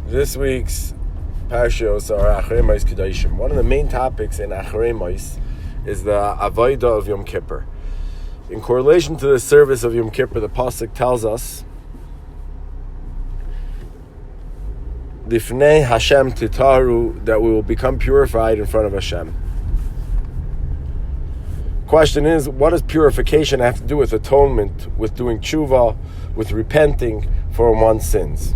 This week's Parshas are Achrei Mos Kedoshim. One of the main topics in Achrei Mos is the Avodah of Yom Kippur. In correlation to the service of Yom Kippur, the Pasuk tells us, Lifnei Hashem titaru, that we will become purified in front of Hashem. Question is, what does purification have to do with atonement, with doing tshuva, with repenting for one's sins?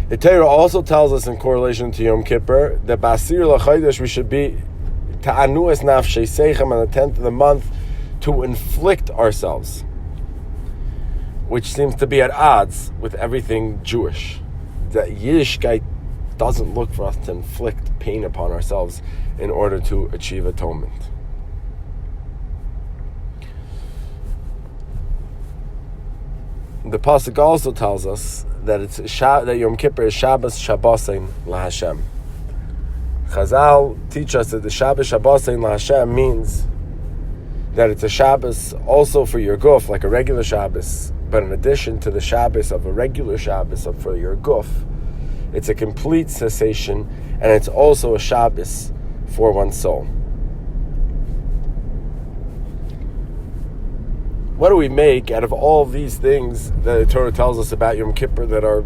The Torah also tells us in correlation to Yom Kippur that Basir l'Chodesh we should be ta'anu es nafshei seichem on the 10th of the month to inflict ourselves, which seems to be at odds with everything Jewish. That Yiddishkeit doesn't look for us to inflict pain upon ourselves in order to achieve atonement. The Pasuk also tells us that that Yom Kippur is Shabbos Shabbosein LaHashem. Chazal teach us that the Shabbos Shabbosein LaHashem means that it's a Shabbos also for your guf, like a regular Shabbos, but in addition to the Shabbos of a regular Shabbos for your guf, it's a complete cessation, and it's also a Shabbos for one's soul. What do we make out of all these things that the Torah tells us about Yom Kippur that are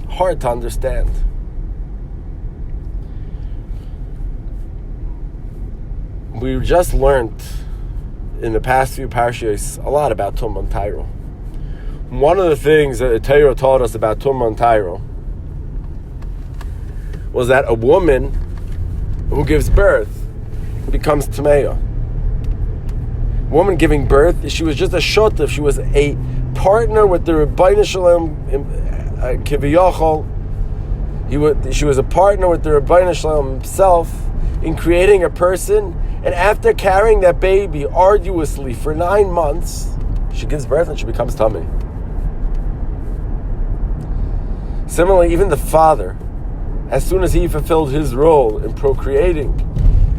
hard to understand? We just learned in the past few Parshas a lot about Tumah and Tyro. One of the things that the Torah taught us about Tumah and Tyro was that a woman who gives birth becomes Tameya. Woman giving birth, she was just a shotif. She was a partner with the Rabbi Shalom Kiviyachol. She was a partner with the Rabbi Shalom himself in creating a person. And after carrying that baby arduously for 9 months, she gives birth and she becomes tummy. Similarly, even the father, as soon as he fulfilled his role in procreating,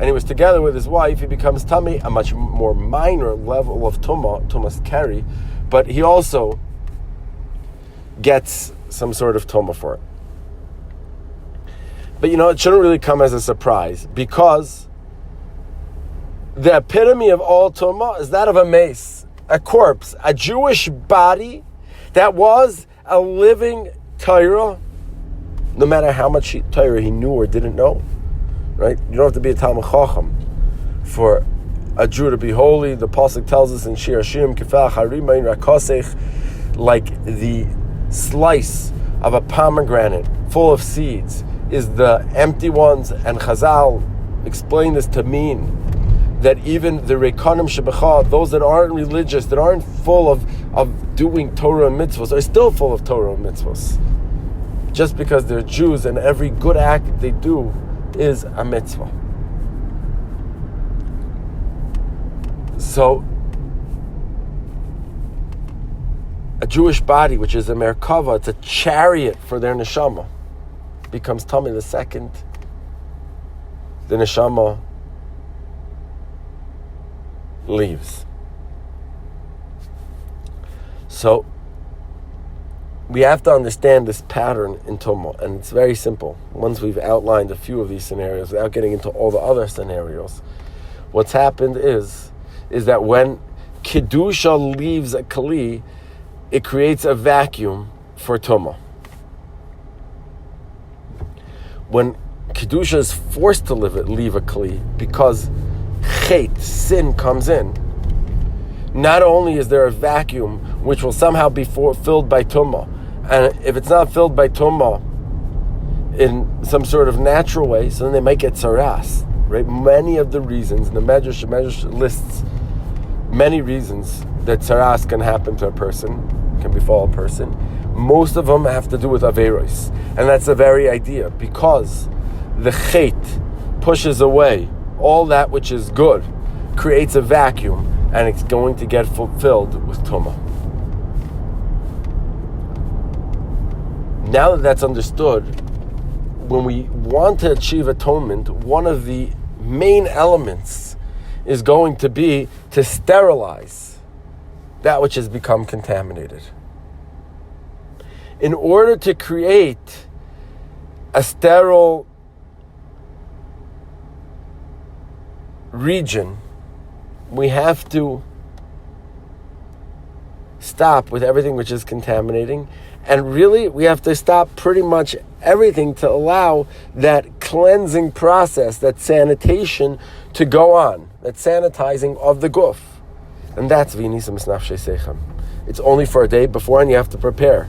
and he was together with his wife, he becomes tummy, a much more minor level of tumah's carry, but he also gets some sort of tumah for it. But it shouldn't really come as a surprise, because the epitome of all tumah is that of a mace, a corpse, a Jewish body that was a living Torah, no matter how much Torah he knew or didn't know. Right? You don't have to be a Talmud Chacham for a Jew to be holy. The Pasuk tells us in Shir Hashirim, Kifach Harimain Rakosech, like the slice of a pomegranate full of seeds is the empty ones. And Chazal explained this to mean that even the Rekonim Shebecha, those that aren't religious, that aren't full of doing Torah and mitzvahs, are still full of Torah and mitzvahs. Just because they're Jews and every good act they do is a mitzvah. So, a Jewish body, which is a merkava, it's a chariot for their neshama, becomes tummy the second the neshama leaves. So, we have to understand this pattern in Tumah, and it's very simple. Once we've outlined a few of these scenarios, without getting into all the other scenarios, what's happened is that when Kedusha leaves a Kli, it creates a vacuum for Tumah. When Kedusha is forced to leave a Kli, because Chet, sin, comes in, not only is there a vacuum which will somehow be filled by Tumah, and if it's not filled by Tumah in some sort of natural way, so then they might get tzaras, right? Many of the reasons, the Medrash lists many reasons that tzaras can happen to a person, can befall a person. Most of them have to do with averos, and that's the very idea, because the chet pushes away all that which is good, creates a vacuum, and it's going to get fulfilled with Tumah. Now that that's understood, when we want to achieve atonement, one of the main elements is going to be to sterilize that which has become contaminated. in order to create a sterile region, we have to stop with everything which is contaminating, and really we have to stop pretty much everything to allow that cleansing process, that sanitation to go on, that sanitizing of the guf. And that's v'nisam esnafshei seichem. It's only for a day before, and you have to prepare.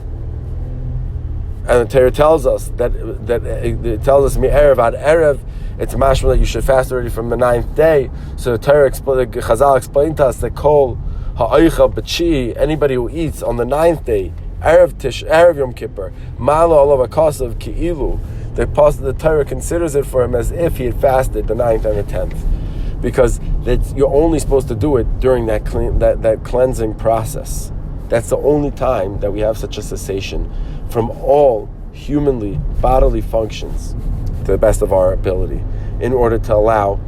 And the Torah tells us that it tells us mi'erev ad erev. It's mashma that you should fast already from the 9th day. So the Torah Chazal explained to us that kol ha'oichel b'tshi, anybody who eats on the 9th day, erev Yom Kippur, malo olav akasav ki'ilu, the Torah considers it for him as if he had fasted the 9th and the 10th, because you're only supposed to do it during that cleansing process. That's the only time that we have such a cessation from all humanly, bodily functions to the best of our ability, in order to allow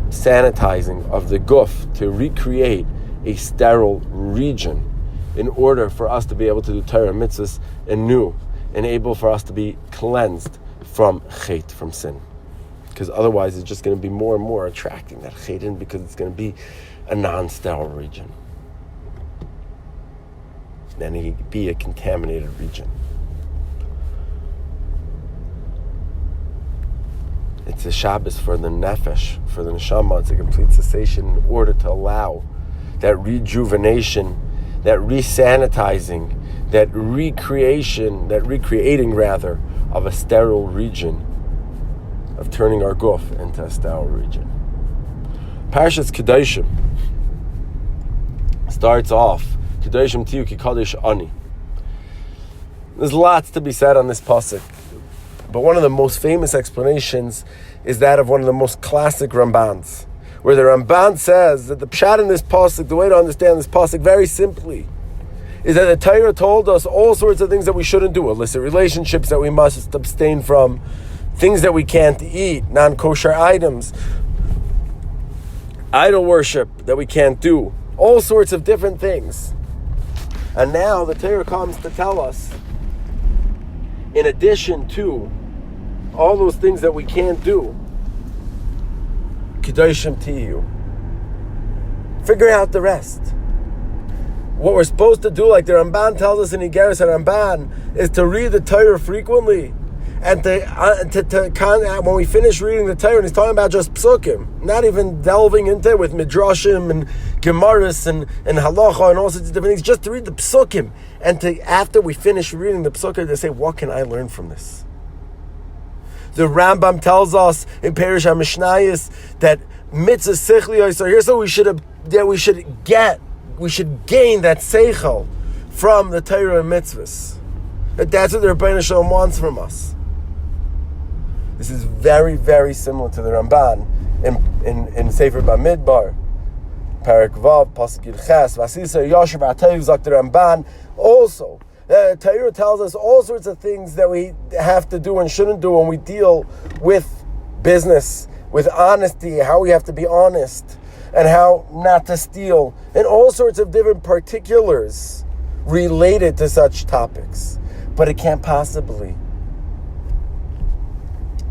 sanitizing of the guf to recreate a sterile region, in order for us to be able to do Torah mitzvahs anew, and able for us to be cleansed from chet, from sin. Because otherwise it's just going to be more and more attracting that chet in, because it's going to be a non-sterile region. And it can be a contaminated region. It's a Shabbos for the nefesh, for the neshama. It's a complete cessation in order to allow that rejuvenation, that resanitizing, that recreating of a sterile region, of turning our guf into a sterile region. Parshas Kedoshim starts off, Kedoshim tiyu ki kadosh ani. There's lots to be said on this pasuk, but one of the most famous explanations is that of one of the most classic Rambans, where the Ramban says that the pshat in this pasuk, the way to understand this pasuk very simply, is that the Torah told us all sorts of things that we shouldn't do, illicit relationships that we must abstain from, things that we can't eat, non-kosher items, idol worship that we can't do, all sorts of different things. And now the Torah comes to tell us, in addition to all those things that we can't do, Kedoshim tiyu. Figure out the rest. What we're supposed to do, like the Ramban tells us in Igeres Ramban, is to read the Torah frequently, and when we finish reading the Torah, and he's talking about just psukim, not even delving into it with midrashim and gemaras and halacha and all sorts of different things, just to read the psukim, and after we finish reading the psukim, to say, what can I learn from this? The Rambam tells us in Parshas HaMishnayos that mitzvah sechli. Here's what we should gain that seichel from the Torah and mitzvahs. That's what the Rebbeinu Shalom wants from us. This is very, very similar to the Ramban in Sefer Bamidbar, Parak Vav, Pasuk Yud Ches, Vasisa Yosher B'Atayv Zak the Ramban. Also, the Torah tells us all sorts of things that we have to do and shouldn't do when we deal with business, with honesty, how we have to be honest, and how not to steal, and all sorts of different particulars related to such topics. But it can't possibly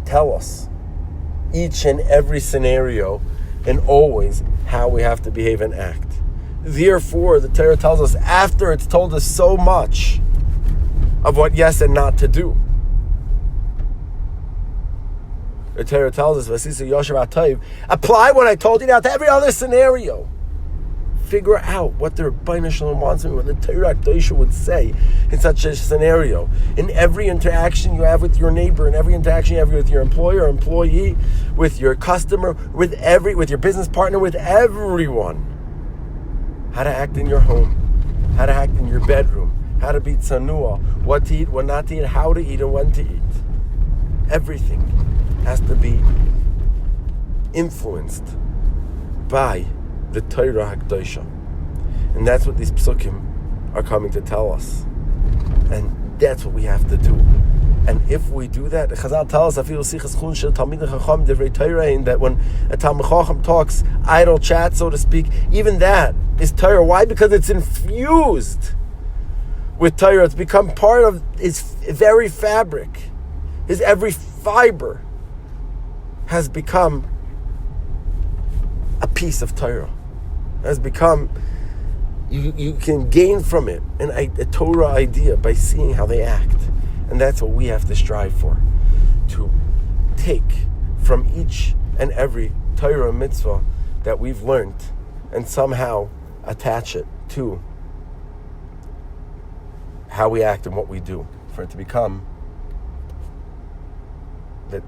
tell us each and every scenario and always how we have to behave and act. Therefore, the Torah tells us, after it's told us so much of what yes and not to do, the Torah tells us, Vasisa Yosher Atayv, apply what I told you now to every other scenario. Figure out what the Rebbeinu Shalom wants me, what the Torah Kedoshah would say in such a scenario. In every interaction you have with your neighbor, in every interaction you have with your employer or employee, with your customer, with your business partner, with everyone. How to act in your home, how to act in your bedroom, how to be tzanua, what to eat, what not to eat, how to eat, and when to eat. Everything has to be influenced by the Torah HaKadoshah. And that's what these psukim are coming to tell us. And that's what we have to do. And if we do that, the Chazal tells us, that when a Talmid Chacham talks idle chat, so to speak, even that is Torah. Why? Because it's infused with Torah. It's become part of his very fabric. His every fiber has become a piece of Torah. Has become, you can gain from it a Torah idea by seeing how they act. And that's what we have to strive for. To take from each and every Torah mitzvah that we've learned and somehow attach it to how we act and what we do, for it to become that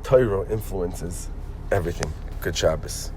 Torah influences everything. Good Shabbos.